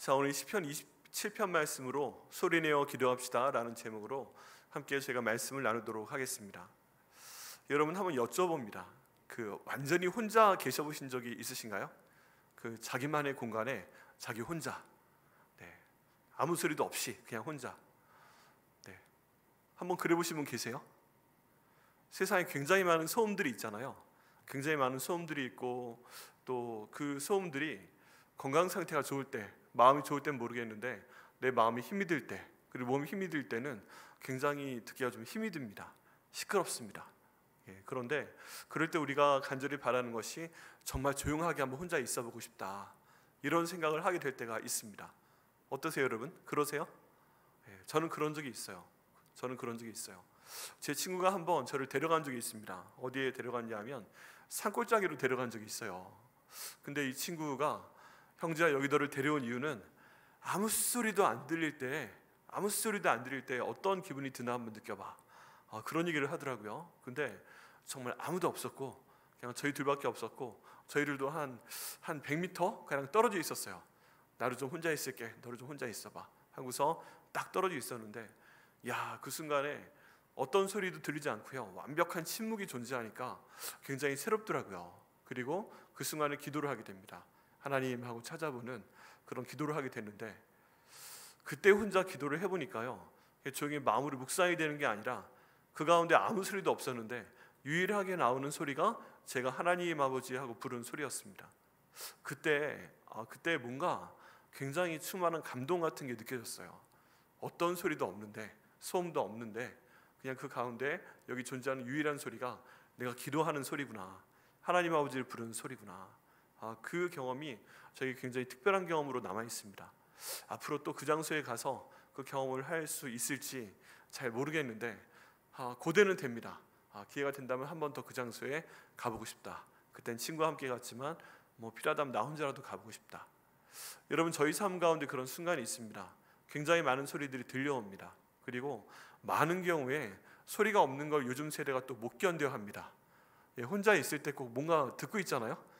자, 오늘 시편 27편 말씀으로 소리내어 기도합시다 라는 제목으로 함께 제가 말씀을 나누도록 하겠습니다. 여러분 한번 여쭤봅니다. 완전히 혼자 계셔보신 적이 있으신가요? 자기만의 공간에 자기 혼자, 아무 소리도 없이 그냥 혼자. 한번 그래 보신 분 계세요? 세상에 굉장히 많은 소음들이 있잖아요. 굉장히 많은 소음들이 있고 또 그 소음들이 건강 상태가 좋을 때, 마음이 좋을 땐 모르겠는데 내 마음이 힘이 들 때, 그리고 몸이 힘이 들 때는 굉장히 듣기가 좀 힘이 듭니다. 시끄럽습니다. 그런데 그럴 때 우리가 간절히 바라는 것이 정말 조용하게 한번 혼자 있어보고 싶다, 이런 생각을 하게 될 때가 있습니다. 어떠세요 여러분? 그러세요? 저는 그런 적이 있어요. 제 친구가 한번 저를 데려간 적이 있습니다. 어디에 데려갔냐면 산골짜기로 데려간 적이 있어요. 근데 이 친구가 형제야 여기 너를 데려온 이유는 아무 소리도 안 들릴 때 어떤 기분이 드나 한번 느껴봐, 그런 얘기를 하더라고요. 근데 정말 아무도 없었고 그냥 저희 둘밖에 없었고 저희들도 한 100m 가량 떨어져 있었어요. 나를 좀 혼자 있을게, 너를 좀 혼자 있어봐 하고서 딱 떨어져 있었는데, 그 순간에 어떤 소리도 들리지 않고요, 완벽한 침묵이 존재하니까 굉장히 새롭더라고요. 그리고 그 순간에 기도를 하게 됩니다. 하나님 하고 찾아보는 그런 기도를 하게 됐는데, 그때 혼자 기도를 해보니까요, 조용히 마음으로 묵상이 되는 게 아니라 그 가운데 아무 소리도 없었는데 유일하게 나오는 소리가 제가 하나님 아버지 하고 부른 소리였습니다. 그때 뭔가 굉장히 충만한 감동 같은 게 느껴졌어요. 어떤 소리도 없는데, 소음도 없는데 그냥 그 가운데 여기 존재하는 유일한 소리가 내가 기도하는 소리구나, 하나님 아버지를 부르는 소리구나. 그 경험이 저에게 굉장히 특별한 경험으로 남아 있습니다. 앞으로 또 그 장소에 가서 그 경험을 할 수 있을지 잘 모르겠는데 고대는 됩니다. 기회가 된다면 한 번 더 그 장소에 가보고 싶다. 그땐 친구와 함께 갔지만 필요하다면 나 혼자라도 가보고 싶다. 여러분, 저희 삶 가운데 그런 순간이 있습니다. 굉장히 많은 소리들이 들려옵니다. 그리고 많은 경우에 소리가 없는 걸 요즘 세대가 또 못 견뎌합니다. 혼자 있을 때 꼭 뭔가 듣고 있잖아요.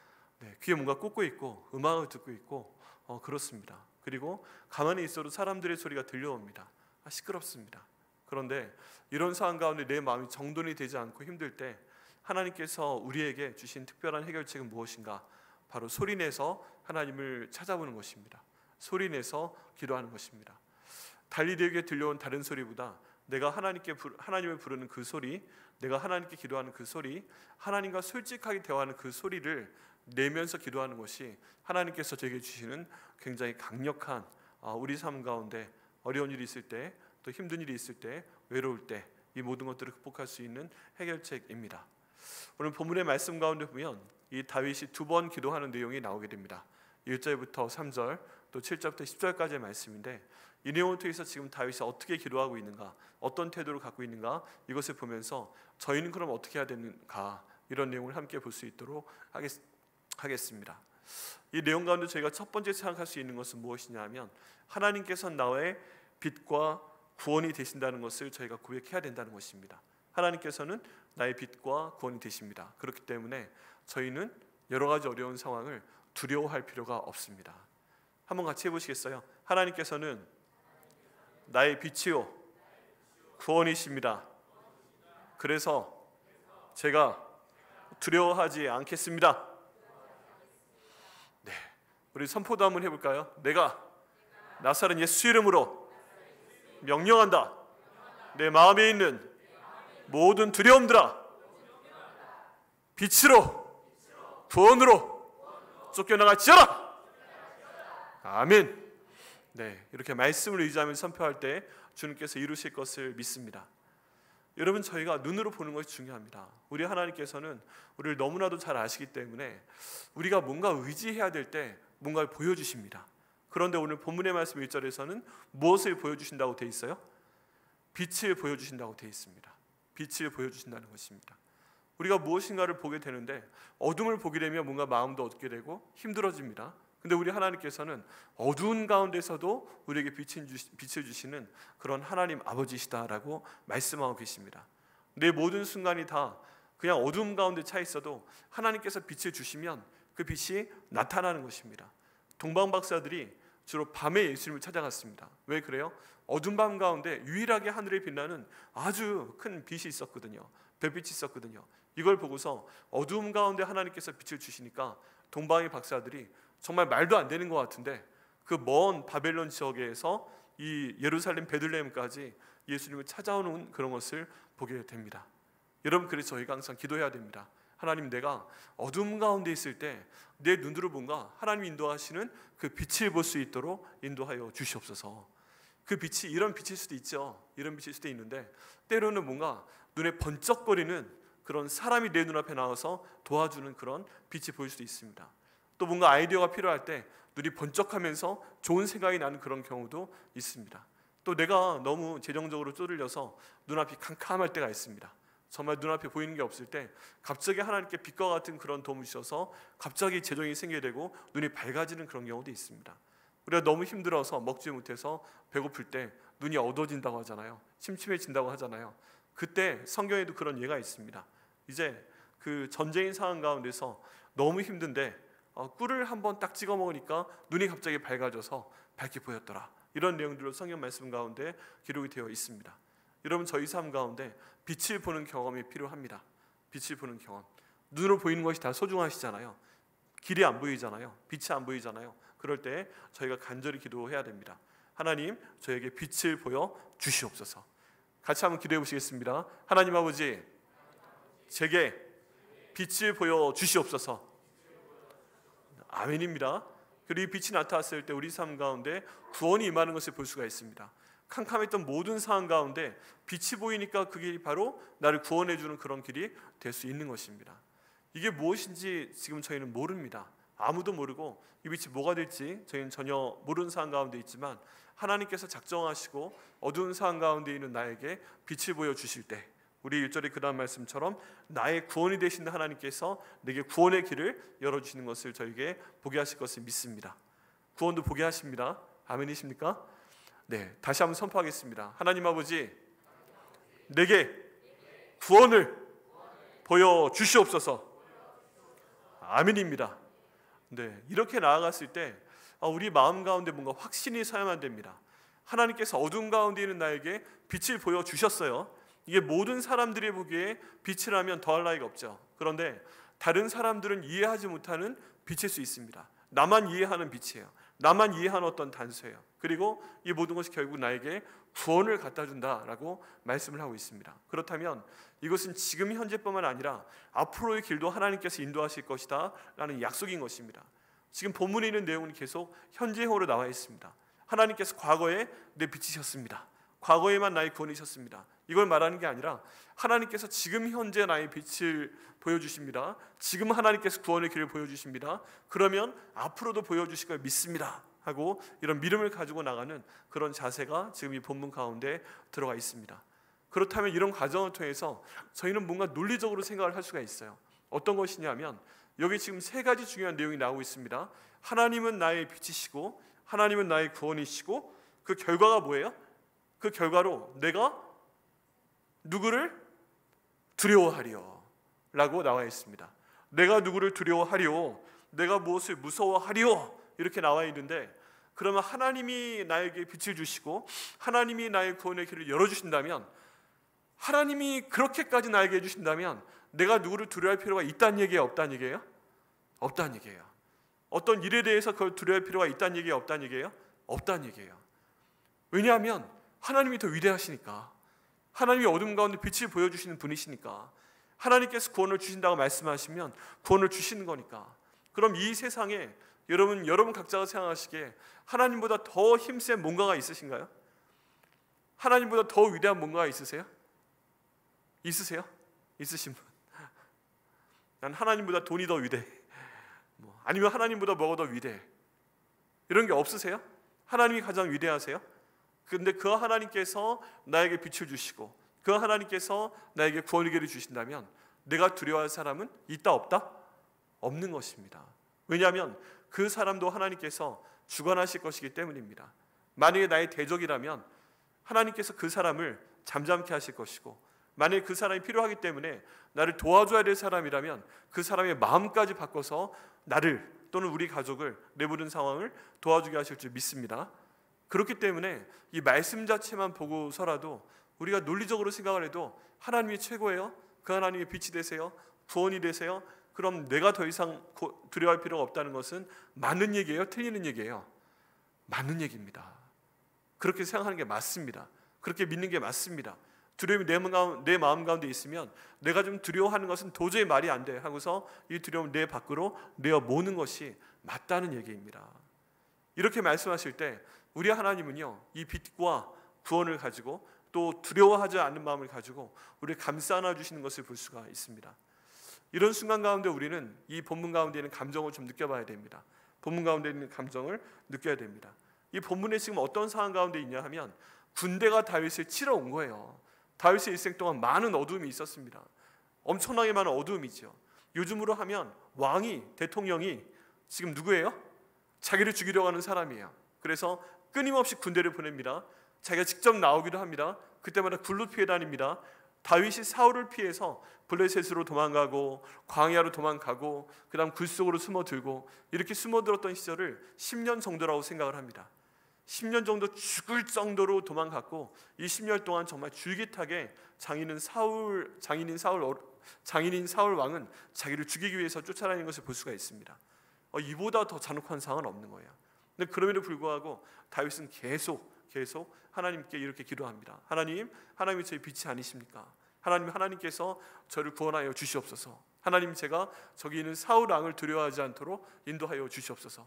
귀에 뭔가 꽂고 있고 음악을 듣고 있고 그렇습니다. 그리고 가만히 있어도 사람들의 소리가 들려옵니다. 시끄럽습니다. 그런데 이런 상황 가운데 내 마음이 정돈이 되지 않고 힘들 때 하나님께서 우리에게 주신 특별한 해결책은 무엇인가? 바로 소리내서 하나님을 찾아보는 것입니다. 소리내서 기도하는 것입니다. 달리 내게 들려온 다른 소리보다 내가 하나님을 부르는 그 소리, 내가 하나님께 기도하는 그 소리, 하나님과 솔직하게 대화하는 그 소리를 내면서 기도하는 것이 하나님께서 제게 주시는 굉장히 강력한, 우리 삶 가운데 어려운 일이 있을 때, 또 힘든 일이 있을 때, 외로울 때 이 모든 것들을 극복할 수 있는 해결책입니다. 오늘 본문의 말씀 가운데 보면 이 다윗이 2번 기도하는 내용이 나오게 됩니다. 1절부터 3절, 또 7절부터 10절까지의 말씀인데, 이 내용을 통해서 지금 다윗이 어떻게 기도하고 있는가, 어떤 태도를 갖고 있는가, 이것을 보면서 저희는 그럼 어떻게 해야 되는가, 이런 내용을 함께 볼 수 있도록 하겠습니다. 이 내용 가운데 저희가 첫 번째 생각할 수 있는 것은 무엇이냐 하면, 하나님께서 나의 빛과 구원이 되신다는 것을 저희가 고백해야 된다는 것입니다. 하나님께서는 나의 빛과 구원이 되십니다. 그렇기 때문에 저희는 여러 가지 어려운 상황을 두려워할 필요가 없습니다. 한번 같이 해보시겠어요? 하나님께서는 나의 빛이요 구원이십니다. 그래서 제가 두려워하지 않겠습니다. 우리 선포도 한번 해볼까요? 내가 나사렛 예수 이름으로 명령한다. 내 마음에 있는 모든 두려움들아, 빛으로 구원으로 쫓겨나갈지어다. 아멘. 이렇게 말씀을 의지하며 선포할 때 주님께서 이루실 것을 믿습니다. 여러분, 저희가 눈으로 보는 것이 중요합니다. 우리 하나님께서는 우리를 너무나도 잘 아시기 때문에 우리가 뭔가 의지해야 될 때 뭔가를 보여주십니다. 그런데 오늘 본문의 말씀 1절에서는 무엇을 보여주신다고 되어 있어요? 빛을 보여주신다고 되어 있습니다. 빛을 보여주신다는 것입니다. 우리가 무엇인가를 보게 되는데 어둠을 보게 되면 뭔가 마음도 얻게 되고 힘들어집니다. 근데 우리 하나님께서는 어두운 가운데서도 우리에게 빛을 주시는 그런 하나님 아버지시다라고 말씀하고 계십니다. 내 모든 순간이 다 그냥 어두움 가운데 차 있어도 하나님께서 빛을 주시면 그 빛이 나타나는 것입니다. 동방 박사들이 주로 밤에 예수님을 찾아갔습니다. 왜 그래요? 어둠 밤 가운데 유일하게 하늘에 빛나는 아주 큰 빛이 있었거든요. 별빛이 있었거든요. 이걸 보고서 어두움 가운데 하나님께서 빛을 주시니까 동방의 박사들이 정말 말도 안 되는 것 같은데 그 먼 바벨론 지역에서 이 예루살렘 베들레헴까지 예수님을 찾아오는 그런 것을 보게 됩니다. 여러분, 그래서 저희가 항상 기도해야 됩니다. 하나님, 내가 어둠 가운데 있을 때 내 눈으로 뭔가 하나님 인도하시는 그 빛을 볼 수 있도록 인도하여 주시옵소서. 그 빛이 이런 빛일 수도 있죠. 이런 빛일 수도 있는데 때로는 뭔가 눈에 번쩍거리는 그런 사람이 내 눈앞에 나와서 도와주는 그런 빛이 보일 수도 있습니다. 또 뭔가 아이디어가 필요할 때 눈이 번쩍하면서 좋은 생각이 나는 그런 경우도 있습니다. 또 내가 너무 재정적으로 쪼들려서 눈앞이 캄캄할 때가 있습니다. 정말 눈앞에 보이는 게 없을 때 갑자기 하나님께 빛과 같은 그런 도움을 주셔서 갑자기 재정이 생기게 되고 눈이 밝아지는 그런 경우도 있습니다. 우리가 너무 힘들어서 먹지 못해서 배고플 때 눈이 어두워진다고 하잖아요. 침침해진다고 하잖아요. 그때 성경에도 그런 예가 있습니다. 이제 그 전쟁인 상황 가운데서 너무 힘든데 꿀을 한번 딱 찍어 먹으니까 눈이 갑자기 밝아져서 밝게 보였더라. 이런 내용들로 성경 말씀 가운데 기록이 되어 있습니다. 여러분, 저희 삶 가운데 빛을 보는 경험이 필요합니다. 빛을 보는 경험. 눈으로 보이는 것이 다 소중하시잖아요. 길이 안 보이잖아요. 빛이 안 보이잖아요. 그럴 때 저희가 간절히 기도해야 됩니다. 하나님, 저에게 빛을 보여 주시옵소서. 같이 한번 기도해 보시겠습니다. 하나님 아버지, 제게 빛을 보여 주시옵소서. 아멘입니다. 그리고 이 빛이 나타났을 때 우리 삶 가운데 구원이 임하는 것을 볼 수가 있습니다. 캄캄했던 모든 상황 가운데 빛이 보이니까 그게 바로 나를 구원해 주는 그런 길이 될 수 있는 것입니다. 이게 무엇인지 지금 저희는 모릅니다. 아무도 모르고 이 빛이 뭐가 될지 저희는 전혀 모르는 상황 가운데 있지만 하나님께서 작정하시고 어두운 상황 가운데 있는 나에게 빛을 보여주실 때 우리 1절의 그 다음 말씀처럼 나의 구원이 되신 하나님께서 내게 구원의 길을 열어주시는 것을 저에게 보게 하실 것을 믿습니다. 구원도 보게 하십니다. 아멘이십니까? 네, 다시 한번 선포하겠습니다. 하나님 아버지, 내게 구원을 보여주시옵소서. 아멘입니다. 네, 이렇게 나아갔을 때 우리 마음 가운데 뭔가 확신이 서야만 됩니다. 하나님께서 어두운 가운데 있는 나에게 빛을 보여주셨어요. 이게 모든 사람들이 보기에 빛이라면 더할 나위가 없죠. 그런데 다른 사람들은 이해하지 못하는 빛일 수 있습니다. 나만 이해하는 빛이에요. 나만 이해하는 어떤 단서예요. 그리고 이 모든 것이 결국 나에게 구원을 갖다 준다라고 말씀을 하고 있습니다. 그렇다면 이것은 지금 현재뿐만 아니라 앞으로의 길도 하나님께서 인도하실 것이다 라는 약속인 것입니다. 지금 본문에 있는 내용은 계속 현재형으로 나와 있습니다. 하나님께서 과거에 내 빛이셨습니다. 과거에만 나의 구원이셨습니다. 이걸 말하는 게 아니라 하나님께서 지금 현재 나의 빛을 보여주십니다. 지금 하나님께서 구원의 길을 보여주십니다. 그러면 앞으로도 보여주실 걸 믿습니다 하고 이런 믿음을 가지고 나가는 그런 자세가 지금 이 본문 가운데 들어가 있습니다. 그렇다면 이런 과정을 통해서 저희는 뭔가 논리적으로 생각을 할 수가 있어요. 어떤 것이냐면 여기 지금 세 가지 중요한 내용이 나오고 있습니다. 하나님은 나의 빛이시고 하나님은 나의 구원이시고 그 결과가 뭐예요? 그 결과로 내가 누구를 두려워하리요 라고 나와 있습니다. 내가 누구를 두려워하리요, 내가 무엇을 무서워하리요 이렇게 나와 있는데, 그러면 하나님이 나에게 빛을 주시고 하나님이 나의 구원의 길을 열어주신다면, 하나님이 그렇게까지 나에게 해주신다면 내가 누구를 두려워할 필요가 있다는 얘기예요, 없다는 얘기예요? 없다는 얘기예요. 어떤 일에 대해서 그걸 두려워할 필요가 있다는 얘기예요, 없다는 얘기예요? 없다는 얘기예요. 왜냐하면 하나님이 더 위대하시니까, 하나님이 어둠 가운데 빛을 보여주시는 분이시니까, 하나님께서 구원을 주신다고 말씀하시면 구원을 주시는 거니까. 그럼 이 세상에 여러분 각자가 생각하시기에 하나님보다 더 힘센 뭔가가 있으신가요? 하나님보다 더 위대한 뭔가가 있으세요? 있으세요? 있으신 분? 난 하나님보다 돈이 더 위대, 아니면 하나님보다 뭐가 더 위대, 이런 게 없으세요? 하나님이 가장 위대하세요? 그런데 그 하나님께서 나에게 빛을 주시고 그 하나님께서 나에게 구원의 길을 주신다면 내가 두려워할 사람은 있다 없다? 없는 것입니다. 왜냐하면 그 사람도 하나님께서 주관하실 것이기 때문입니다. 만약에 나의 대적이라면 하나님께서 그 사람을 잠잠케 하실 것이고, 만약에 그 사람이 필요하기 때문에 나를 도와줘야 될 사람이라면 그 사람의 마음까지 바꿔서 나를 또는 우리 가족을 내부른 상황을 도와주게 하실 줄 믿습니다. 그렇기 때문에 이 말씀 자체만 보고서라도 우리가 논리적으로 생각을 해도 하나님이 최고예요, 그 하나님의 빛이 되세요, 구원이 되세요, 그럼 내가 더 이상 두려워할 필요가 없다는 것은 맞는 얘기예요, 틀리는 얘기예요? 맞는 얘기입니다. 그렇게 생각하는 게 맞습니다. 그렇게 믿는 게 맞습니다. 두려움이 내 마음 가운데 있으면 내가 좀 두려워하는 것은 도저히 말이 안 돼 하고서 이 두려움을 내 밖으로 내어모는 것이 맞다는 얘기입니다. 이렇게 말씀하실 때 우리 하나님은요, 이 빛과 구원을 가지고 또 두려워하지 않는 마음을 가지고 우리를 감싸 안아주시는 것을 볼 수가 있습니다. 이런 순간 가운데 우리는 이 본문 가운데 있는 감정을 좀 느껴봐야 됩니다. 본문 가운데 있는 감정을 느껴야 됩니다. 이 본문에 지금 어떤 상황 가운데 있냐 하면 군대가 다윗을 치러 온 거예요. 다윗의 일생 동안 많은 어두움이 있었습니다. 엄청나게 많은 어두움이죠. 요즘으로 하면 왕이, 대통령이 지금 누구예요? 자기를 죽이려고 하는 사람이에요. 그래서 끊임없이 군대를 보냅니다. 자기가 직접 나오기도 합니다. 그때마다 굴로 피해 다닙니다. 다윗이 사울을 피해서 블레셋으로 도망가고 광야로 도망가고 그 다음 굴 속으로 숨어들고 이렇게 숨어들었던 시절을 10년 정도라고 생각을 합니다. 10년 정도 죽을 정도로 도망갔고 이 10년 동안 정말 줄깃하게 장인인 사울 왕은 자기를 죽이기 위해서 쫓아다니는 것을 볼 수가 있습니다. 이보다 더 잔혹한 상황은 없는 거예요. 근데 그럼에도 불구하고 다윗은 계속 하나님께 이렇게 기도합니다. 하나님이 저희 빛이 아니십니까? 하나님께서 저를 구원하여 주시옵소서. 하나님, 제가 저기 있는 사울 왕을 두려워하지 않도록 인도하여 주시옵소서.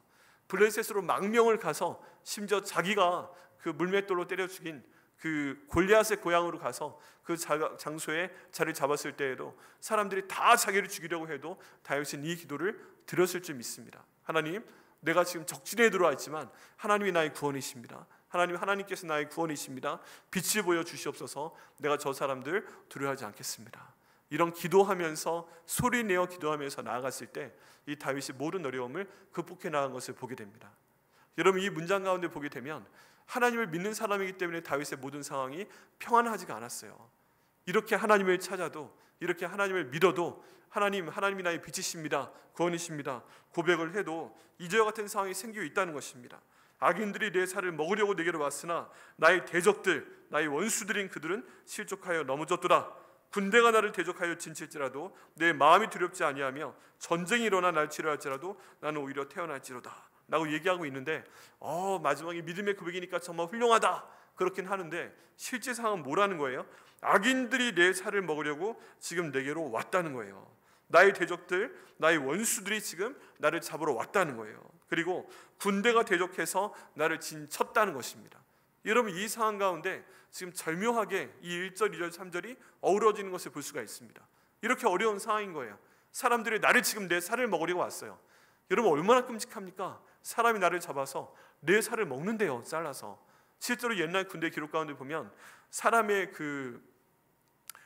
블레셋으로 망명을 가서 심지어 자기가 그 물맷돌로 때려 죽인 그 골리앗의 고향으로 가서 그 장소에 자리를 잡았을 때에도 사람들이 다 자기를 죽이려고 해도 다윗은 이 기도를 드렸을 줄 믿습니다. 하나님, 내가 지금 적진에 들어와 있지만 하나님이 나의 구원이십니다. 하나님께서 나의 구원이십니다. 빛을 보여 주시옵소서. 내가 저 사람들 두려워하지 않겠습니다. 이런 기도하면서 소리내어 기도하면서 나아갔을 때 이 다윗이 모든 어려움을 극복해 나간 것을 보게 됩니다. 여러분, 이 문장 가운데 보게 되면 하나님을 믿는 사람이기 때문에 다윗의 모든 상황이 평안하지가 않았어요. 이렇게 하나님을 찾아도, 이렇게 하나님을 믿어도 하나님이 나의 빛이십니다, 구원이십니다 고백을 해도 이제와 같은 상황이 생기고 있다는 것입니다. 악인들이 내 살을 먹으려고 내게로 왔으나 나의 대적들, 나의 원수들인 그들은 실족하여 넘어졌도다. 군대가 나를 대적하여 진칠지라도 내 마음이 두렵지 아니하며 전쟁이 일어나 날 치료할지라도 나는 오히려 태어날지로다 라고 얘기하고 있는데 마지막에 믿음의 고백이니까 정말 훌륭하다 그렇긴 하는데 실제 상황은 뭐라는 거예요? 악인들이 내 살을 먹으려고 지금 내게로 왔다는 거예요. 나의 대적들, 나의 원수들이 지금 나를 잡으러 왔다는 거예요. 그리고 군대가 대적해서 나를 쳤다는 것입니다. 여러분, 이 상황 가운데 지금 절묘하게 이 1절, 2절, 3절이 어우러지는 것을 볼 수가 있습니다. 이렇게 어려운 상황인 거예요. 사람들이 나를 지금 내 살을 먹으려고 왔어요. 여러분, 얼마나 끔찍합니까? 사람이 나를 잡아서 내 살을 먹는데요, 잘라서. 실제로 옛날 군대 기록 가운데 보면 사람의 그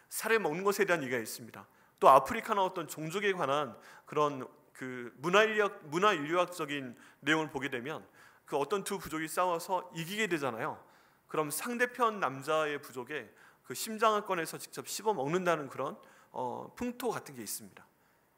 살을 먹는 것에 대한 얘기가 있습니다. 또 아프리카나 어떤 종족에 관한 그런 그 문화 인류학적인 내용을 보게 되면 그 어떤 두 부족이 싸워서 이기게 되잖아요. 그럼 상대편 남자의 부족의 그 심장을 꺼내서 직접 씹어 먹는다는 그런 풍토 같은 게 있습니다.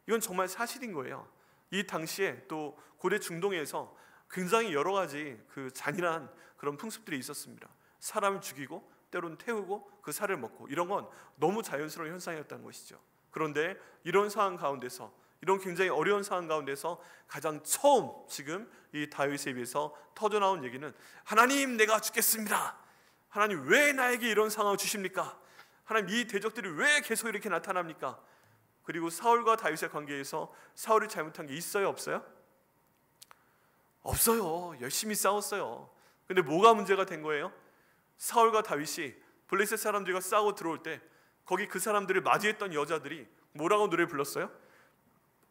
이건 정말 사실인 거예요. 이 당시에 또 고대 중동에서 굉장히 여러 가지 그 잔인한 그런 풍습들이 있었습니다. 사람을 죽이고 때로는 태우고 그 살을 먹고 이런 건 너무 자연스러운 현상이었다는 것이죠. 그런데 이런 상황 가운데서, 이런 굉장히 어려운 상황 가운데서 가장 처음 지금 이 다윗의 입에서 터져나온 얘기는 하나님, 내가 죽겠습니다. 하나님, 왜 나에게 이런 상황을 주십니까? 하나님, 이 대적들이 왜 계속 이렇게 나타납니까? 그리고 사울과 다윗의 관계에서 사울이 잘못한 게 있어요, 없어요? 없어요. 열심히 싸웠어요. 근데 뭐가 문제가 된 거예요? 사울과 다윗이 블레셋 사람들과 싸우고 들어올 때 거기 그 사람들을 맞이했던 여자들이 뭐라고 노래 불렀어요?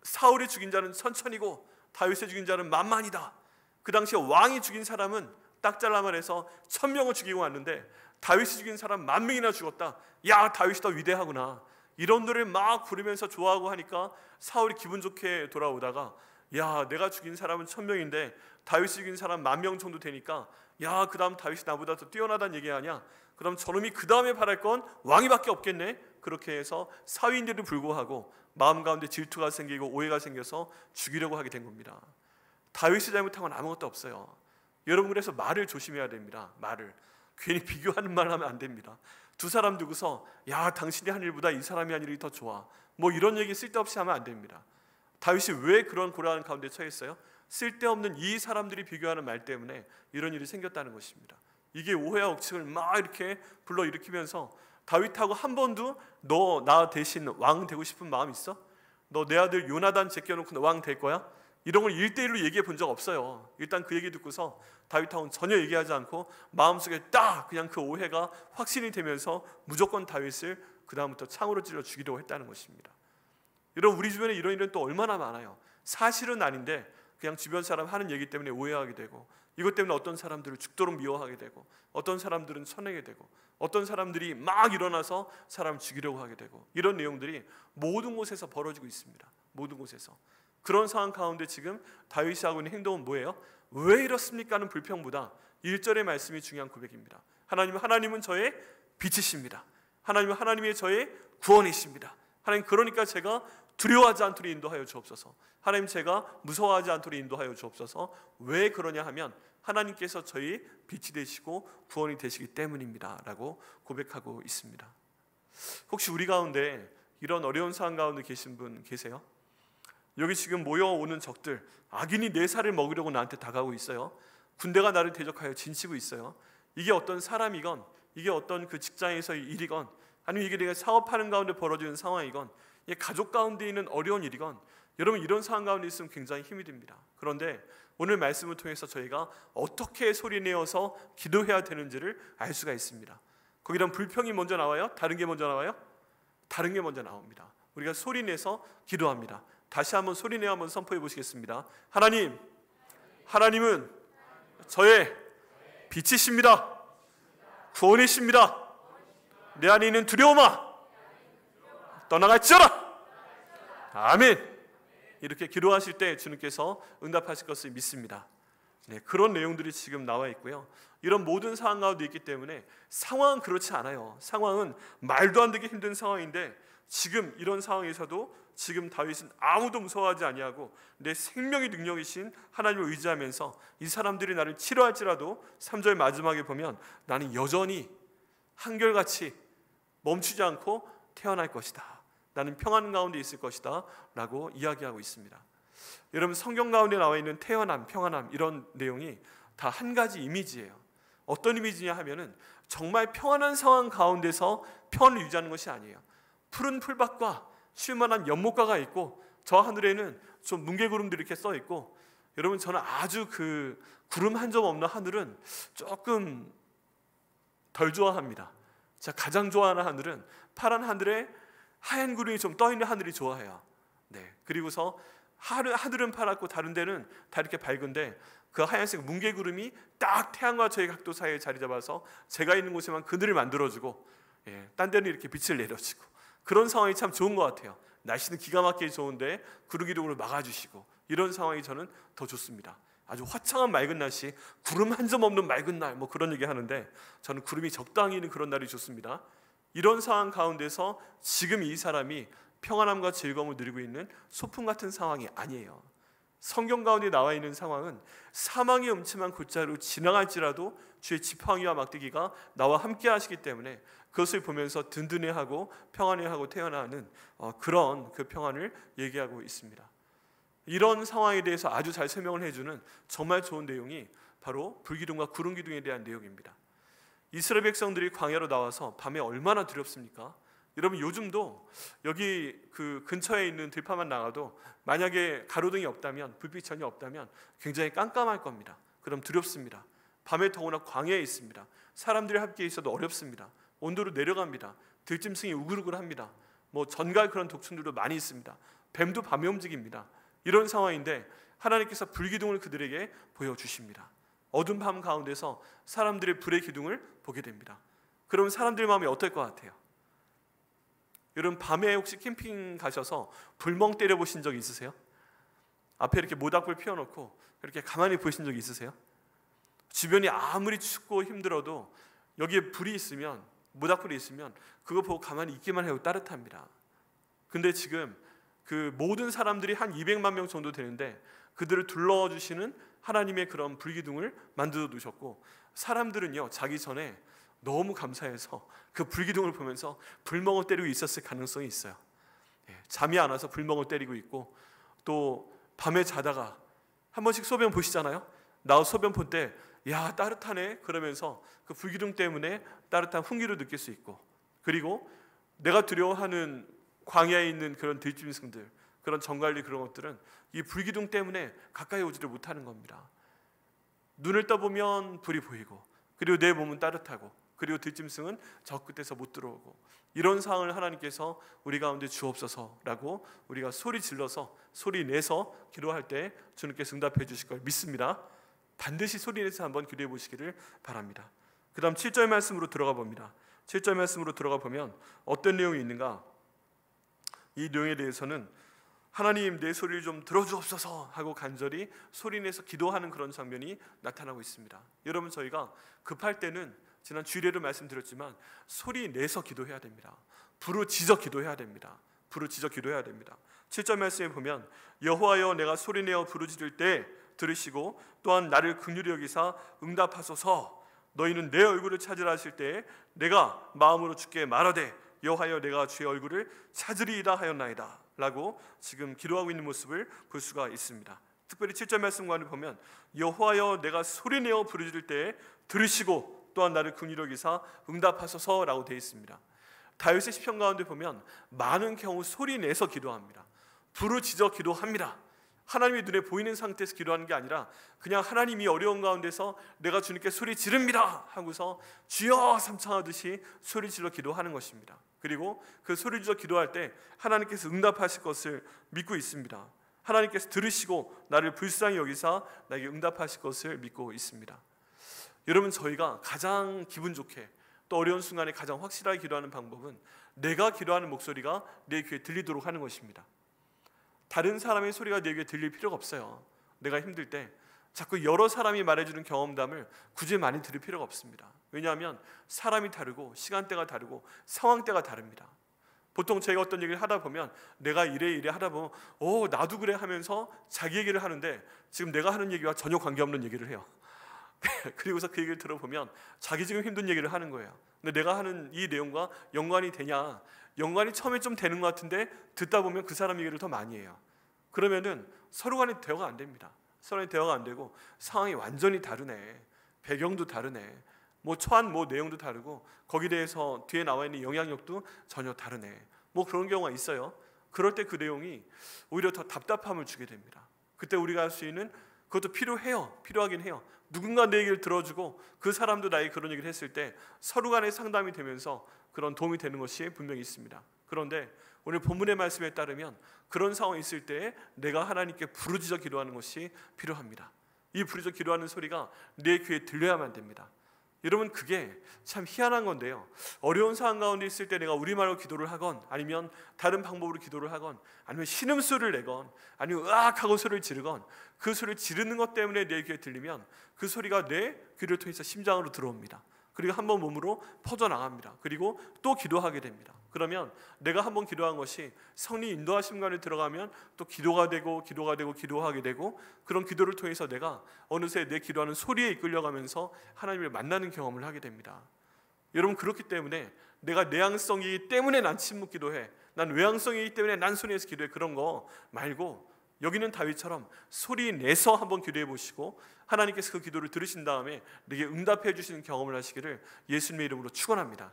사울이 죽인 자는 천천히고 다윗의 죽인 자는 만만이다. 그 당시에 왕이 죽인 사람은 딱 잘라 말해서 1000명을 죽이고 왔는데 다윗이 죽인 사람 10,000명이나 죽었다. 야, 다윗이 더 위대하구나. 이런 노래를 막 부르면서 좋아하고 하니까 사울이 기분 좋게 돌아오다가 야, 내가 죽인 사람은 1000명인데 다윗이 죽인 사람 10,000명 정도 되니까 야, 그 다음 다윗이 나보다 더 뛰어나다는 얘기 아니야? 그럼 저놈이 그 다음에 바랄 건 왕이밖에 없겠네? 그렇게 해서 사위인데도 불구하고 마음 가운데 질투가 생기고 오해가 생겨서 죽이려고 하게 된 겁니다. 다윗이 잘못한 건 아무것도 없어요. 여러분, 그래서 말을 조심해야 됩니다. 말을 괜히 비교하는 말 하면 안 됩니다. 두 사람 두고서 야, 당신이 한 일보다 이 사람이 한 일이 더 좋아, 뭐 이런 얘기 쓸데없이 하면 안 됩니다. 다윗이 왜 그런 곤란 가운데 처했어요? 쓸데없는 이 사람들이 비교하는 말 때문에 이런 일이 생겼다는 것입니다. 이게 오해와 억측을 막 이렇게 불러일으키면서 다윗하고 한 번도 너 나 대신 왕 되고 싶은 마음 있어? 너 내 아들 요나단 제껴놓고 왕 될 거야? 이런 걸 1대1로 얘기해 본 적 없어요. 일단 그 얘기 듣고서 다윗하고는 전혀 얘기하지 않고 마음속에 딱 그냥 그 오해가 확신이 되면서 무조건 다윗을 그 다음부터 창으로 찔러 죽이려고 했다는 것입니다. 여러분, 우리 주변에 이런 일은 또 얼마나 많아요. 사실은 아닌데 그냥 주변 사람 하는 얘기 때문에 오해하게 되고, 이것 때문에 어떤 사람들을 죽도록 미워하게 되고, 어떤 사람들은 쳐내게 되고, 어떤 사람들이 막 일어나서 사람을 죽이려고 하게 되고, 이런 내용들이 모든 곳에서 벌어지고 있습니다. 모든 곳에서. 그런 상황 가운데 지금 다윗이 하고 있는 행동은 뭐예요? 왜 이렇습니까? 하는 불평보다 1절의 말씀이 중요한 고백입니다. 하나님은 저의 빛이십니다. 하나님이 저의 구원이십니다. 하나님, 그러니까 제가 두려워하지 않도록 인도하여 주옵소서. 하나님, 제가 무서워하지 않도록 인도하여 주옵소서. 왜 그러냐 하면 하나님께서 저희 빛이 되시고 구원이 되시기 때문입니다 라고 고백하고 있습니다. 혹시 우리 가운데 이런 어려운 상황 가운데 계신 분 계세요? 여기 지금 모여오는 적들, 악인이 내 살을 먹으려고 나한테 다가오고 있어요. 군대가 나를 대적하여 진치고 있어요. 이게 어떤 사람이건, 이게 어떤 그 직장에서의 일이건, 아니면 이게 내가 사업하는 가운데 벌어지는 상황이건, 이게 가족 가운데 있는 어려운 일이건, 여러분, 이런 상황 가운데 있으면 굉장히 힘이 듭니다. 그런데 오늘 말씀을 통해서 저희가 어떻게 소리내어서 기도해야 되는지를 알 수가 있습니다. 거기다 불평이 먼저 나와요? 다른 게 먼저 나와요? 다른 게 먼저 나옵니다. 우리가 소리내서 기도합니다. 다시 한번 소리내어 한번 선포해 보시겠습니다. 하나님은 저의 빛이십니다. 구원이십니다. 내 안에 있는 두려움아 떠나갈지어다. 아멘. 이렇게 기도하실 때 주님께서 응답하실 것을 믿습니다. 네, 그런 내용들이 지금 나와 있고요. 이런 모든 상황 가운데 있기 때문에 상황은 그렇지 않아요. 상황은 말도 안 되게 힘든 상황인데, 지금 이런 상황에서도 지금 다윗은 아무도 무서워하지 아니하고 내 생명의 능력이신 하나님을 의지하면서 이 사람들이 나를 치료할지라도 3절 마지막에 보면 나는 여전히 한결같이 멈추지 않고 태어날 것이다. 나는 평안 가운데 있을 것이다 라고 이야기하고 있습니다. 여러분, 성경 가운데 나와 있는 태어남, 평안함, 이런 내용이 다 한 가지 이미지예요. 어떤 이미지냐 하면은 정말 평안한 상황 가운데서 평안을 유지하는 것이 아니에요. 푸른 풀밭과 쉴만한 연못가가 있고, 저 하늘에는 좀 뭉게구름들이 이렇게 써 있고, 여러분, 저는 아주 그 구름 한 점 없는 하늘은 조금 덜 좋아합니다. 제가 가장 좋아하는 하늘은 파란 하늘에 하얀 구름이 좀 떠 있는 하늘이 좋아해요. 네. 그리고서 하늘은 파랗고 다른 데는 다 이렇게 밝은데, 그 하얀색 뭉게구름이 딱 태양과 저의 각도 사이에 자리 잡아서 제가 있는 곳에만 그늘을 만들어주고, 딴 데는 이렇게 빛을 내려주고, 그런 상황이 참 좋은 것 같아요. 날씨는 기가 막히게 좋은데 구름기둥으로 막아주시고, 이런 상황이 저는 더 좋습니다. 아주 화창한 맑은 날씨, 구름 한 점 없는 맑은 날, 뭐 그런 얘기 하는데 저는 구름이 적당히 있는 그런 날이 좋습니다. 이런 상황 가운데서 지금 이 사람이 평안함과 즐거움을 누리고 있는 소풍 같은 상황이 아니에요. 성경 가운데 나와 있는 상황은 사망의 음침한 골짜기로 지나갈지라도 주의 지팡이와 막대기가 나와 함께 하시기 때문에 그것을 보면서 든든해하고 평안해하고 태어나는 그런 그 평안을 얘기하고 있습니다. 이런 상황에 대해서 아주 잘 설명을 해주는 정말 좋은 내용이 바로 불기둥과 구름기둥에 대한 내용입니다. 이스라엘 백성들이 광야로 나와서 밤에 얼마나 두렵습니까? 여러분, 요즘도 여기 그 근처에 있는 들판만 나가도 만약에 가로등이 없다면, 불빛이 전혀 없다면 굉장히 깜깜할 겁니다. 그럼 두렵습니다. 밤에 더구나 광야에 있습니다. 사람들이 함께 있어도 어렵습니다. 온도로 내려갑니다. 들짐승이 우글우글합니다. 뭐 전갈 그런 독충들도 많이 있습니다. 뱀도 밤에 움직입니다. 이런 상황인데 하나님께서 불기둥을 그들에게 보여주십니다. 어두운 밤 가운데서 사람들의 불의 기둥을 보게 됩니다. 그러면 사람들 마음이 어떨 것 같아요? 여러분, 밤에 혹시 캠핑 가셔서 불멍 때려 보신 적 있으세요? 앞에 이렇게 모닥불 피워놓고 이렇게 가만히 보신 적 있으세요? 주변이 아무리 춥고 힘들어도 여기에 불이 있으면, 모닥불이 있으면 그거 보고 가만히 있기만 해도 따뜻합니다. 근데 지금 그 모든 사람들이 한 200만 명 정도 되는데 그들을 둘러주시는 하나님의 그런 불기둥을 만들어 두셨고, 사람들은요 자기 전에 너무 감사해서 그 불기둥을 보면서 불멍을 때리고 있었을 가능성이 있어요. 잠이 안 와서 불멍을 때리고 있고, 또 밤에 자다가 한 번씩 소변 보시잖아요. 나 소변 볼 때 야 따뜻하네 그러면서 그 불기둥 때문에 따뜻한 훈기를 느낄 수 있고, 그리고 내가 두려워하는 광야에 있는 그런 들짐승들, 그런 정갈리 그런 것들은 이 불기둥 때문에 가까이 오지를 못하는 겁니다. 눈을 떠보면 불이 보이고, 그리고 내 몸은 따뜻하고, 그리고 들짐승은 저 끝에서 못 들어오고, 이런 상황을 하나님께서 우리 가운데 주옵소서라고 우리가 소리 질러서 소리 내서 기도할 때 주님께서 응답해 주실 걸 믿습니다. 반드시 소리 내서 한번 기도해 보시기를 바랍니다. 그 다음 7절 말씀으로 들어가 봅니다. 7절 말씀으로 들어가 보면 어떤 내용이 있는가? 이 내용에 대해서는 하나님 내 소리를 좀 들어주옵소서 하고 간절히 소리내서 기도하는 그런 장면이 나타나고 있습니다. 여러분, 저희가 급할 때는 지난 주일에도 말씀드렸지만 소리 내서 기도해야 됩니다. 부르짖어 기도해야 됩니다. 부르짖어 기도해야 됩니다. 7절 말씀에 보면 여호와여 내가 소리내어 부르짖을 때 들으시고 또한 나를 긍휼히 여기사 응답하소서. 너희는 내 얼굴을 찾으라 하실 때 내가 마음으로 주께 말하되 여호와여 내가 주의 얼굴을 찾으리이다 하였나이다 라고 지금 기도하고 있는 모습을 볼 수가 있습니다. 특별히 7절 말씀관을 보면 여호와여 내가 소리내어 부르짖을 때 들으시고 또한 나를 긍휼히 여기사 응답하소서라고 되어 있습니다. 다윗의 시편 가운데 보면 많은 경우 소리내서 기도합니다. 부르짖어 기도합니다. 하나님의 눈에 보이는 상태에서 기도하는 게 아니라 그냥 하나님이 어려운 가운데서 내가 주님께 소리 지릅니다 하고서 주여 삼창하듯이 소리 질러 기도하는 것입니다. 그리고 그 소리 질러 기도할 때 하나님께서 응답하실 것을 믿고 있습니다. 하나님께서 들으시고 나를 불쌍히 여기사 나에게 응답하실 것을 믿고 있습니다. 여러분, 저희가 가장 기분 좋게 또 어려운 순간에 가장 확실하게 기도하는 방법은 내가 기도하는 목소리가 내 귀에 들리도록 하는 것입니다. 다른 사람의 소리가 내 귀에 들릴 필요가 없어요. 내가 힘들 때 자꾸 여러 사람이 말해주는 경험담을 굳이 많이 들을 필요가 없습니다. 왜냐하면 사람이 다르고 시간대가 다르고 상황대가 다릅니다. 보통 제가 어떤 얘기를 하다 보면 내가 이래 하다 보면 나도 그래 하면서 자기 얘기를 하는데 지금 내가 하는 얘기와 전혀 관계없는 얘기를 해요. 그리고서 그 얘기를 들어보면 자기 지금 힘든 얘기를 하는 거예요. 근데 내가 하는 이 내용과 연관이 되냐? 연관이 처음에 좀 되는 것 같은데 듣다 보면 그 사람 얘기를 더 많이 해요. 그러면은 서로 간에 대화가 안 됩니다. 서로 간에 대화가 안 되고 상황이 완전히 다르네, 배경도 다르네, 뭐 처한 뭐 내용도 다르고 거기에 대해서 뒤에 나와 있는 영향력도 전혀 다르네, 뭐 그런 경우가 있어요. 그럴 때 그 내용이 오히려 더 답답함을 주게 됩니다. 그때 우리가 할 수 있는 그것도 필요하긴 해요. 누군가 내 얘기를 들어주고 그 사람도 나에게 그런 얘기를 했을 때 서로 간에 상담이 되면서 그런 도움이 되는 것이 분명히 있습니다. 그런데 오늘 본문의 말씀에 따르면 그런 상황이 있을 때 내가 하나님께 부르짖어 기도하는 것이 필요합니다. 이 부르짖어 기도하는 소리가 내 귀에 들려야만 됩니다. 여러분, 그게 참 희한한 건데요, 어려운 상황 가운데 있을 때 내가 우리말로 기도를 하건 아니면 다른 방법으로 기도를 하건 아니면 신음소리를 내건 아니면 으악 하고 소리를 지르건 그 소리를 지르는 것 때문에 내 귀에 들리면 그 소리가 내 귀를 통해서 심장으로 들어옵니다. 그리고 한번 몸으로 퍼져나갑니다. 그리고 또 기도하게 됩니다. 그러면 내가 한번 기도한 것이 성령 인도하심관에 들어가면 또 기도가 되고 기도하게 되고 그런 기도를 통해서 내가 어느새 내 기도하는 소리에 이끌려가면서 하나님을 만나는 경험을 하게 됩니다. 여러분, 그렇기 때문에 내가 내향성이기 때문에 난 침묵 기도해, 난 외향성이기 때문에 난 소리내서 기도해, 그런 거 말고 여기는 다윗처럼 소리 내서 한번 기도해 보시고 하나님께서 그 기도를 들으신 다음에 내게 응답해 주시는 경험을 하시기를 예수님의 이름으로 축원합니다.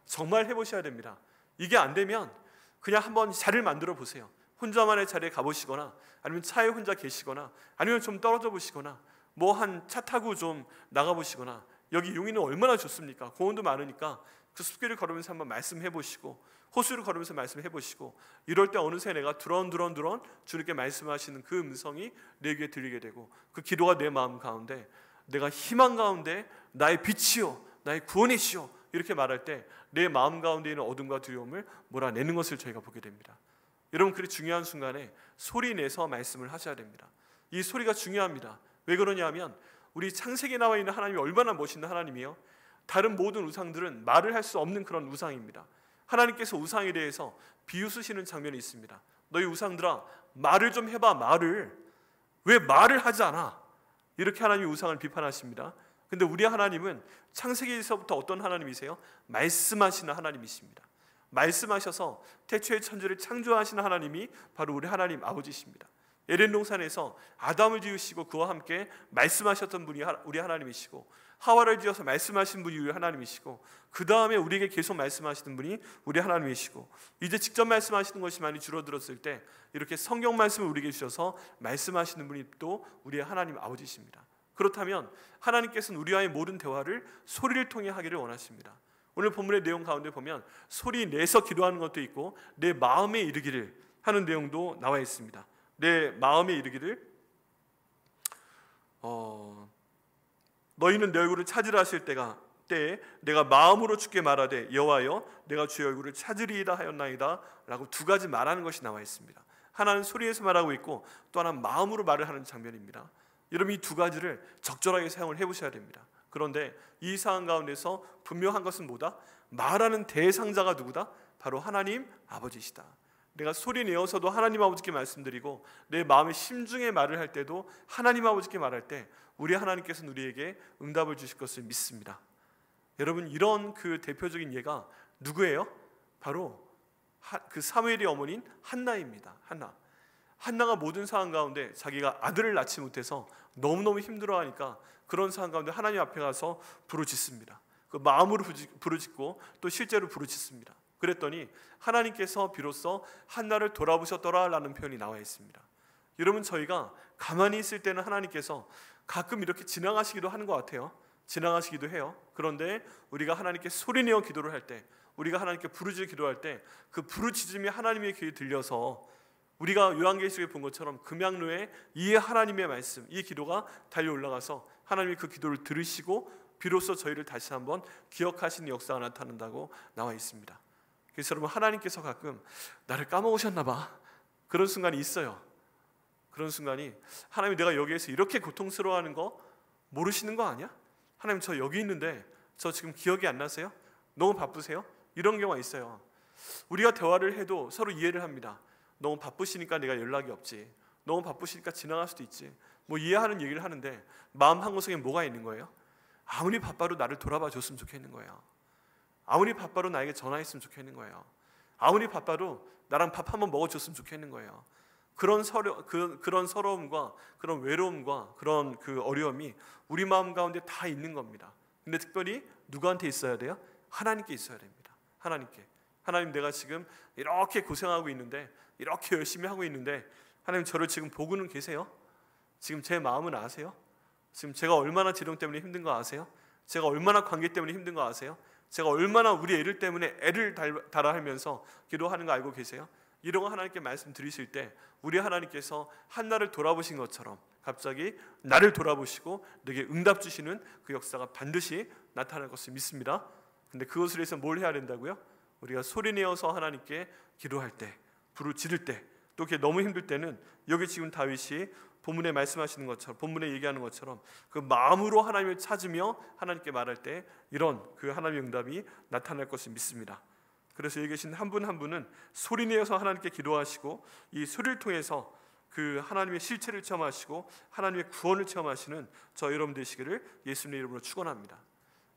정말 해보셔야 됩니다. 이게 안 되면 그냥 한번 자리를 만들어 보세요. 혼자만의 자리에 가보시거나 아니면 차에 혼자 계시거나 아니면 좀 떨어져 보시거나 뭐 한 차 타고 좀 나가보시거나, 여기 용인은 얼마나 좋습니까? 공원도 많으니까 그 숲길을 걸으면서 한번 말씀해 보시고 호수를 걸으면서 말씀해 보시고, 이럴 때 어느새 내가 두런 주님께 말씀하시는 그 음성이 내 귀에 들리게 되고 그 기도가 내 마음 가운데 내가 희망 가운데 나의 빛이요 나의 구원이시요 이렇게 말할 때 내 마음 가운데 있는 어둠과 두려움을 몰아내는 것을 저희가 보게 됩니다. 여러분, 그리 중요한 순간에 소리 내서 말씀을 하셔야 됩니다. 이 소리가 중요합니다. 왜 그러냐면 우리 창세기에 나와 있는 하나님이 얼마나 멋있는 하나님이에요. 다른 모든 우상들은 말을 할 수 없는 그런 우상입니다. 하나님께서 우상에 대해서 비웃으시는 장면이 있습니다. 너희 우상들아, 말을 좀 해봐. 왜 말을 하지 않아? 이렇게 하나님이 우상을 비판하십니다. 근데 우리 하나님은 창세기에서부터 어떤 하나님이세요? 말씀하시는 하나님이십니다. 말씀하셔서 태초의 천지를 창조하시는 하나님이 바로 우리 하나님 아버지십니다. 에덴 동산에서 아담을 지으시고 그와 함께 말씀하셨던 분이 우리 하나님이시고, 하와를 지어서 말씀하신 분이 우리 하나님이시고, 그 다음에 우리에게 계속 말씀하시는 분이 우리 하나님이시고, 이제 직접 말씀하시는 것이 많이 줄어들었을 때 이렇게 성경 말씀을 우리에게 주셔서 말씀하시는 분이 또 우리의 하나님 아버지십니다. 그렇다면 하나님께서는 우리와의 모든 대화를 소리를 통해 하기를 원하십니다. 오늘 본문의 내용 가운데 보면 소리 내서 기도하는 것도 있고 내 마음에 이르기를 하는 내용도 나와 있습니다. 내 마음에 이르기를 너희는 내 얼굴을 찾으라 하실 때에 내가 마음으로 주께 말하되 여호와여 내가 주의 얼굴을 찾으리이다 하였나이다 라고 두 가지 말하는 것이 나와 있습니다. 하나는 소리에서 말하고 있고 또 하나는 마음으로 말을 하는 장면입니다. 여러분, 이 두 가지를 적절하게 사용을 해보셔야 됩니다. 그런데 이 상황 가운데서 분명한 것은 뭐다? 말하는 대상자가 누구다? 바로 하나님 아버지시다. 내가 소리 내어서도 하나님 아버지께 말씀드리고 내 마음의 심중에 말을 할 때도 하나님 아버지께 말할 때 우리 하나님께서는 우리에게 응답을 주실 것을 믿습니다. 여러분, 이런 그 대표적인 예가 누구예요? 바로 그 사무엘의 어머니인 한나입니다. 한나가 모든 상황 가운데 자기가 아들을 낳지 못해서 너무너무 힘들어하니까 그런 상황 가운데 하나님 앞에 가서 부르짖습니다. 그 마음으로 부르짖고 또 실제로 부르짖습니다. 그랬더니 하나님께서 비로소 한나를 돌아보셨더라라는 표현이 나와 있습니다. 여러분, 저희가 가만히 있을 때는 하나님께서 가끔 이렇게 지나가시기도 하는 것 같아요. 지나가시기도 해요. 그런데 우리가 하나님께 소리내어 기도를 할 때, 우리가 하나님께 부르짖어 기도할 때 그 부르짖음이 하나님의 귀에 들려서 우리가 요한계시록에 본 것처럼 금양로에 이 하나님의 말씀, 이 기도가 달려 올라가서 하나님이 그 기도를 들으시고 비로소 저희를 다시 한번 기억하시는 역사가 나타난다고 나와 있습니다. 그래서 여러분, 하나님께서 가끔 나를 까먹으셨나 봐, 그런 순간이 있어요. 그런 순간이 하나님, 내가 여기에서 이렇게 고통스러워하는 거 모르시는 거 아니야? 하나님, 저 여기 있는데 저 지금 기억이 안 나세요? 너무 바쁘세요? 이런 경우가 있어요. 우리가 대화를 해도 서로 이해를 합니다. 너무 바쁘시니까 내가 연락이 없지, 너무 바쁘시니까 지나갈 수도 있지, 뭐 이해하는 얘기를 하는데 마음 한구석에 뭐가 있는 거예요? 아무리 바빠도 나를 돌아봐 줬으면 좋겠는 거예요. 아무리 바빠도 나에게 전화했으면 좋겠는 거예요. 아무리 바빠도 나랑 밥 한번 먹어줬으면 좋겠는 거예요. 그런 서러움과 그런 외로움과 그런 그 어려움이 우리 마음 가운데 다 있는 겁니다. 근데 특별히 누구한테 있어야 돼요? 하나님께 있어야 됩니다. 하나님께. 하나님, 내가 지금 이렇게 고생하고 있는데, 이렇게 열심히 하고 있는데 하나님, 저를 지금 보고는 계세요? 지금 제 마음은 아세요? 지금 제가 얼마나 지령 때문에 힘든 거 아세요? 제가 얼마나 관계 때문에 힘든 거 아세요? 제가 얼마나 우리 애를 때문에 애를 달아 하면서 기도하는 거 알고 계세요? 이런 거 하나님께 말씀드리실 때 우리 하나님께서 한나를 돌아보신 것처럼 갑자기 나를 돌아보시고 내게 응답 주시는 그 역사가 반드시 나타날 것을 믿습니다. 근데 그것을 위해서 뭘 해야 된다고요? 우리가 소리내어서 하나님께 기도할 때, 부르짖을 때, 또 그게 너무 힘들 때는 여기 지금 다윗이 본문에 말씀하시는 것처럼, 본문에 얘기하는 것처럼 그 마음으로 하나님을 찾으며 하나님께 말할 때 이런 그 하나님의 응답이 나타날 것을 믿습니다. 그래서 여기 계신 한 분 한 분은 소리내어서 하나님께 기도하시고 이 소리를 통해서 그 하나님의 실체를 체험하시고 하나님의 구원을 체험하시는 저 여러분 되시기를 예수님의 이름으로 축원합니다.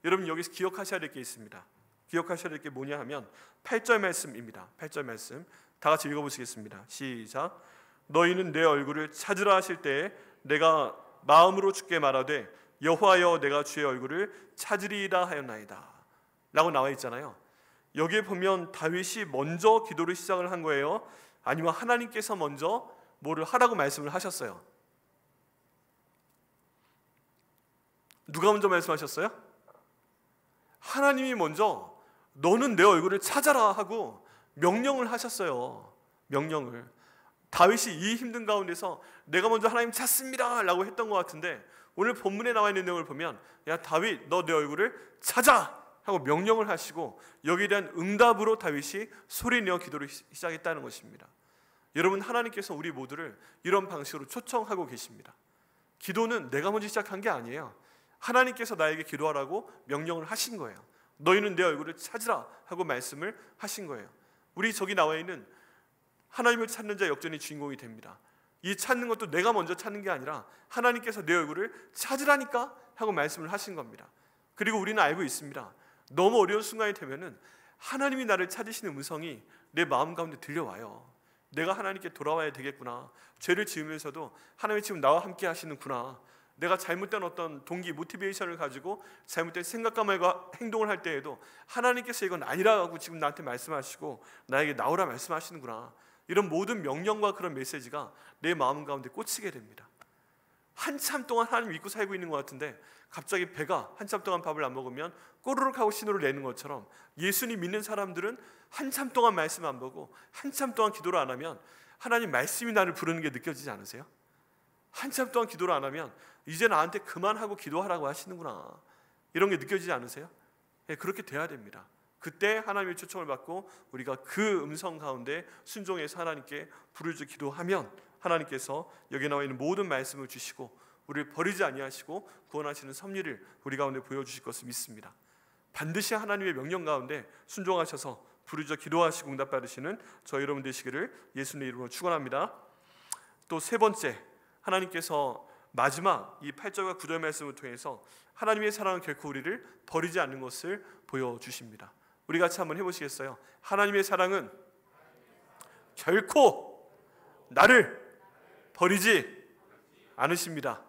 여러분, 여기서 기억하셔야 될 게 있습니다. 기억하셔야 될 게 뭐냐 하면 8절 말씀입니다. 8절 말씀 다 같이 읽어보시겠습니다. 시작. 너희는 내 얼굴을 찾으라 하실 때에 내가 마음으로 주께 말하되 여호와여 내가 주의 얼굴을 찾으리이다 하였나이다 라고 나와 있잖아요. 여기에 보면 다윗이 먼저 기도를 시작을 한 거예요? 아니면 하나님께서 먼저 뭐를 하라고 말씀을 하셨어요? 누가 먼저 말씀하셨어요? 하나님이 먼저 너는 내 얼굴을 찾아라 하고 명령을 하셨어요. 명령을. 다윗이 이 힘든 가운데서 내가 먼저 하나님 찾습니다 라고 했던 것 같은데 오늘 본문에 나와 있는 내용을 보면 야 다윗 너 내 얼굴을 찾아 하고 명령을 하시고 여기에 대한 응답으로 다윗이 소리내어 기도를 시작했다는 것입니다. 여러분, 하나님께서 우리 모두를 이런 방식으로 초청하고 계십니다. 기도는 내가 먼저 시작한 게 아니에요. 하나님께서 나에게 기도하라고 명령을 하신 거예요. 너희는 내 얼굴을 찾으라 하고 말씀을 하신 거예요. 우리 저기 나와 있는 하나님을 찾는 자 역전의 주인공이 됩니다. 이 찾는 것도 내가 먼저 찾는 게 아니라 하나님께서 내 얼굴을 찾으라니까 하고 말씀을 하신 겁니다. 그리고 우리는 알고 있습니다. 너무 어려운 순간이 되면은 하나님이 나를 찾으시는 음성이 내 마음 가운데 들려와요. 내가 하나님께 돌아와야 되겠구나. 죄를 지으면서도 하나님이 지금 나와 함께 하시는구나. 내가 잘못된 어떤 동기, 모티베이션을 가지고 잘못된 생각과 말과 행동을 할 때에도 하나님께서 이건 아니라고 지금 나한테 말씀하시고 나에게 나오라 말씀하시는구나. 이런 모든 명령과 그런 메시지가 내 마음 가운데 꽂히게 됩니다. 한참 동안 하나님 믿고 살고 있는 것 같은데 갑자기 배가 한참 동안 밥을 안 먹으면 꼬르륵 하고 신호를 내는 것처럼 예수님 믿는 사람들은 한참 동안 말씀 안 보고 한참 동안 기도를 안 하면 하나님 말씀이 나를 부르는 게 느껴지지 않으세요? 한참 동안 기도를 안 하면 이제 나한테 그만하고 기도하라고 하시는구나, 이런 게 느껴지지 않으세요? 예, 그렇게 돼야 됩니다. 그때 하나님의 초청을 받고 우리가 그 음성 가운데 순종해서 하나님께 부르짖어 기도하면 하나님께서 여기 나와 있는 모든 말씀을 주시고 우리를 버리지 아니하시고 구원하시는 섭리를 우리 가운데 보여주실 것을 믿습니다. 반드시 하나님의 명령 가운데 순종하셔서 부르짖어 기도하시고 응답받으시는 저희 여러분 되시기를 예수님의 이름으로 축원합니다. 또 세 번째, 하나님께서 마지막 이 8절과 9절 말씀을 통해서 하나님의 사랑은 결코 우리를 버리지 않는 것을 보여주십니다. 우리 같이 한번 해보시겠어요? 하나님의 사랑은 결코 나를 버리지 않으십니다.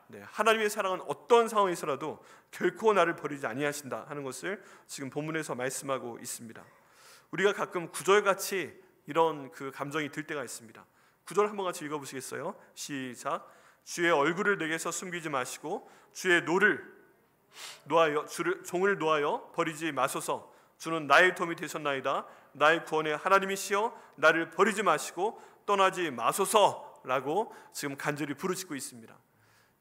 네, 하나님의 사랑은 어떤 상황에서라도 결코 나를 버리지 아니하신다 하는 것을 지금 본문에서 말씀하고 있습니다. 우리가 가끔 구절같이 이런 그 감정이 들 때가 있습니다. 구절 한번 같이 읽어보시겠어요? 시작. 주의 얼굴을 내게서 숨기지 마시고 주의 종을 놓아여 버리지 마소서. 주는 나의 도움이 되셨나이다. 나의 구원의 하나님이시여 나를 버리지 마시고 떠나지 마소서라고 지금 간절히 부르짖고 있습니다.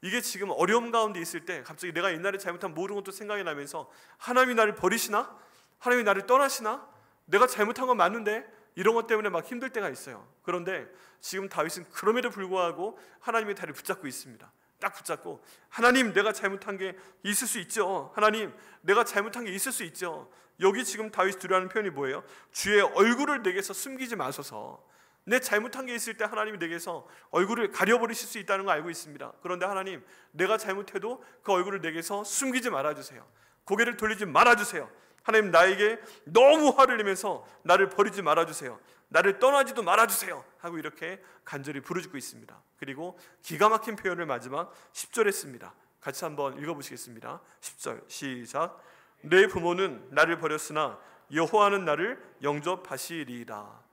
이게 지금 어려움 가운데 있을 때 갑자기 내가 옛날에 잘못한 모든 것도 생각이 나면서 하나님이 나를 버리시나? 하나님이 나를 떠나시나? 내가 잘못한 건 맞는데 이런 것 때문에 막 힘들 때가 있어요. 그런데 지금 다윗은 그럼에도 불구하고 하나님의 다리를 붙잡고 있습니다. 딱 붙잡고 하나님, 내가 잘못한 게 있을 수 있죠. 하나님, 내가 잘못한 게 있을 수 있죠. 여기 지금 다윗이 두려워하는 표현이 뭐예요? 주의 얼굴을 내게서 숨기지 마소서. 내 잘못한 게 있을 때 하나님이 내게서 얼굴을 가려버리실 수 있다는 거 알고 있습니다. 그런데 하나님, 내가 잘못해도 그 얼굴을 내게서 숨기지 말아주세요. 고개를 돌리지 말아주세요. 하나님, 나에게 너무 화를 내면서 나를 버리지 말아주세요. 나를 떠나지도 말아주세요 하고 이렇게 간절히 부르짖고 있습니다. 그리고 기가 막힌 표현을 마지막 10절에 했습니다. 같이 한번 읽어보시겠습니다. 10절 시작. 내 부모는 나를 버렸으나 여호와는 나를 영접하시리이다.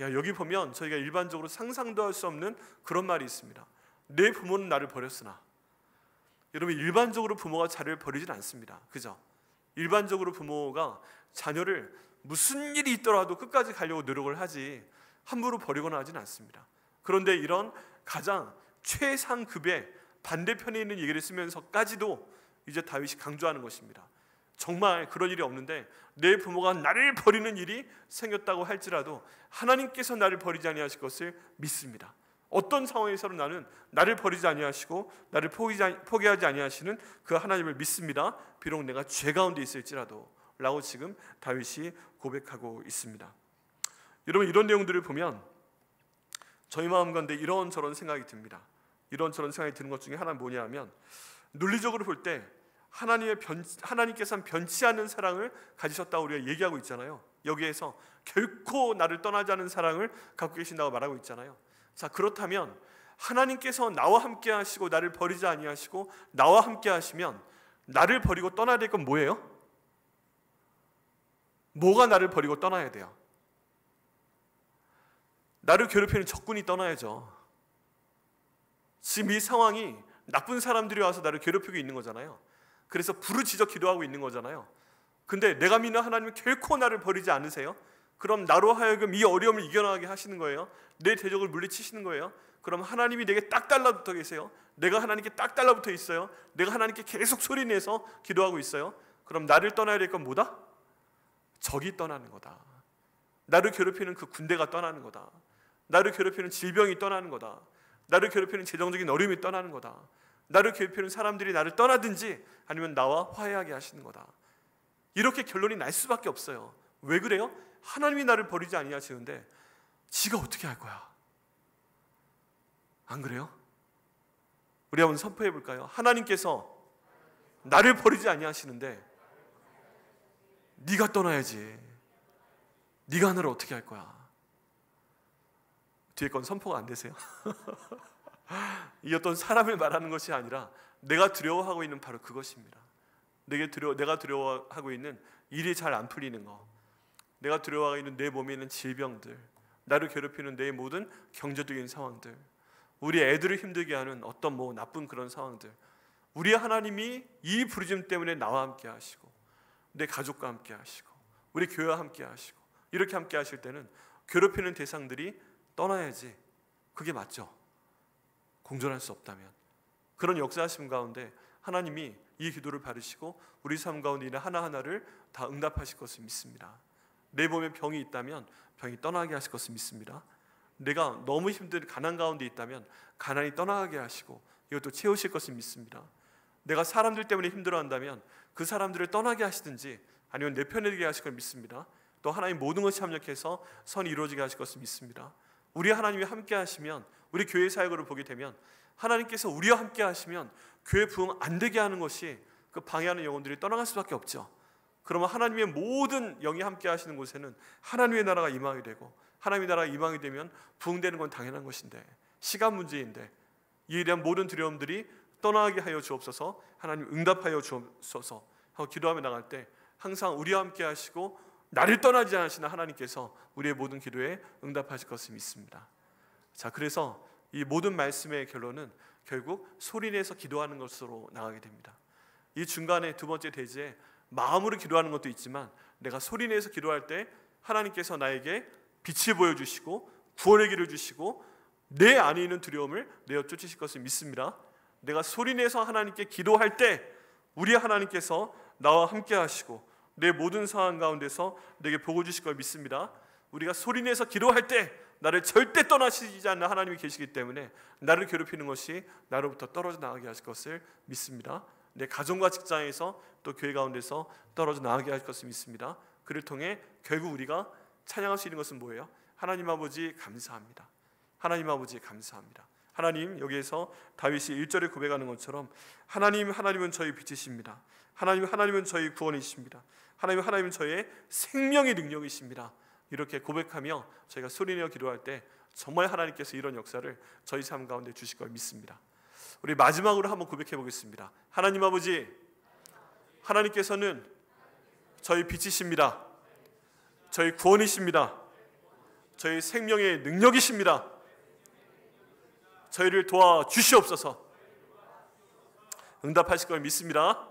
여기 보면 저희가 일반적으로 상상도 할 수 없는 그런 말이 있습니다. 내 부모는 나를 버렸으나. 여러분, 일반적으로 부모가 자녀를 버리진 않습니다. 그죠? 일반적으로 부모가 자녀를 무슨 일이 있더라도 끝까지 가려고 노력을 하지 함부로 버리거나 하진 않습니다. 그런데 이런 가장 최상급의 반대편에 있는 얘기를 쓰면서까지도 이제 다윗이 강조하는 것입니다. 정말 그런 일이 없는데 내 부모가 나를 버리는 일이 생겼다고 할지라도 하나님께서 나를 버리지 아니하실 것을 믿습니다. 어떤 상황에서는 나를 버리지 아니하시고 나를 포기하지 아니하시는 그 하나님을 믿습니다. 비록 내가 죄 가운데 있을지라도 라고 지금 다윗이 고백하고 있습니다. 여러분, 이런 내용들을 보면 저희 마음 가운데 이런저런 생각이 듭니다. 이런저런 생각이 드는 것 중에 하나는 뭐냐 하면, 논리적으로 볼 때 하나님께서는 변치 않는 사랑을 가지셨다고 우리가 얘기하고 있잖아요. 여기에서 결코 나를 떠나지 않은 사랑을 갖고 계신다고 말하고 있잖아요. 자, 그렇다면 하나님께서 나와 함께 하시고 나를 버리지 아니하시고 나와 함께 하시면 나를 버리고 떠나야 될 건 뭐예요? 뭐가 나를 버리고 떠나야 돼요? 나를 괴롭히는 적군이 떠나야죠. 지금 이 상황이 나쁜 사람들이 와서 나를 괴롭히고 있는 거잖아요. 그래서 부르짖어 기도하고 있는 거잖아요. 근데 내가 믿는 하나님은 결코 나를 버리지 않으세요. 그럼 나로 하여금 이 어려움을 이겨나가게 하시는 거예요. 내 대적을 물리치시는 거예요. 그럼 하나님이 내게 딱 달라붙어 계세요. 내가 하나님께 딱 달라붙어 있어요. 내가 하나님께 계속 소리내서 기도하고 있어요. 그럼 나를 떠나야 될 건 뭐다? 적이 떠나는 거다. 나를 괴롭히는 그 군대가 떠나는 거다. 나를 괴롭히는 질병이 떠나는 거다. 나를 괴롭히는 재정적인 어려움이 떠나는 거다. 나를 괴롭히는 사람들이 나를 떠나든지 아니면 나와 화해하게 하시는 거다. 이렇게 결론이 날 수밖에 없어요. 왜 그래요? 하나님이 나를 버리지 아니하시는데 지가 어떻게 할 거야? 안 그래요? 우리 한번 선포해 볼까요? 하나님께서 나를 버리지 아니하시는데 네가 떠나야지. 네가 나를 어떻게 할 거야? 뒤에 건 선포가 안 되세요? 이 어떤 사람을 말하는 것이 아니라 내가 두려워하고 있는 바로 그것입니다. 내가 두려워하고 있는 일이 잘 안 풀리는 거, 내가 두려워하고 있는 내 몸에 있는 질병들, 나를 괴롭히는 내 모든 경제적인 상황들, 우리 애들을 힘들게 하는 어떤 나쁜 그런 상황들, 우리 하나님이 이 부르심 때문에 나와 함께 하시고 내 가족과 함께 하시고 우리 교회와 함께 하시고 이렇게 함께 하실 때는 괴롭히는 대상들이 떠나야지. 그게 맞죠? 공존할 수 없다면. 그런 역사하심 가운데 하나님이 이 기도를 받으시고 우리 삶 가운데 있는 하나하나를 다 응답하실 것을 믿습니다. 내 몸에 병이 있다면 병이 떠나게 하실 것을 믿습니다. 내가 너무 힘든 가난 가운데 있다면 가난이 떠나게 하시고 이것도 채우실 것을 믿습니다. 내가 사람들 때문에 힘들어한다면 그 사람들을 떠나게 하시든지 아니면 내 편에 되게 하실 걸 믿습니다. 또 하나님 모든 것이 합력해서 선이 이루어지게 하실 것을 믿습니다. 우리 하나님이 함께 하시면, 우리 교회 사역을 보게 되면 하나님께서 우리와 함께 하시면 교회 부흥 안 되게 하는 것이 그 방해하는 영혼들이 떠나갈 수밖에 없죠. 그러면 하나님의 모든 영이 함께 하시는 곳에는 하나님의 나라가 임하게 되고, 하나님의 나라가 임하게 되면 부흥되는 건 당연한 것인데, 시간 문제인데 이에 대한 모든 두려움들이 떠나게 하여 주옵소서, 하나님 응답하여 주옵소서 하고 기도하며 나갈 때 항상 우리와 함께 하시고 나를 떠나지 않으시는 하나님께서 우리의 모든 기도에 응답하실 것을 믿습니다. 자, 그래서 이 모든 말씀의 결론은 결국 소리내서 기도하는 것으로 나가게 됩니다. 이 중간에 두 번째 대지에 마음으로 기도하는 것도 있지만 내가 소리내서 기도할 때 하나님께서 나에게 빛을 보여주시고 구원의 길을 주시고 내 안에 있는 두려움을 내어 쫓으실 것을 믿습니다. 내가 소리내서 하나님께 기도할 때 우리 하나님께서 나와 함께 하시고 내 모든 상황 가운데서 내게 복을 주실 걸 믿습니다. 우리가 소리내서 기도할 때 나를 절대 떠나시지 않는 하나님이 계시기 때문에 나를 괴롭히는 것이 나로부터 떨어져 나가게 하실 것을 믿습니다. 내 가정과 직장에서 또 교회 가운데서 떨어져 나가게 하실 것을 믿습니다. 그를 통해 결국 우리가 찬양할 수 있는 것은 뭐예요? 하나님 아버지 감사합니다. 하나님 아버지 감사합니다. 하나님, 여기에서 다윗이 1절에 고백하는 것처럼 하나님은 저희 빛이십니다. 하나님은 저희 구원이십니다. 하나님은 저희의 생명의 능력이십니다. 이렇게 고백하며 저희가 소리내어 기도할 때 정말 하나님께서 이런 역사를 저희 삶 가운데 주실 걸 믿습니다. 우리 마지막으로 한번 고백해 보겠습니다. 하나님 아버지, 하나님께서는 저희 빛이십니다. 저희 구원이십니다. 저희 생명의 능력이십니다. 저희를 도와주시옵소서. 응답하실 걸 믿습니다.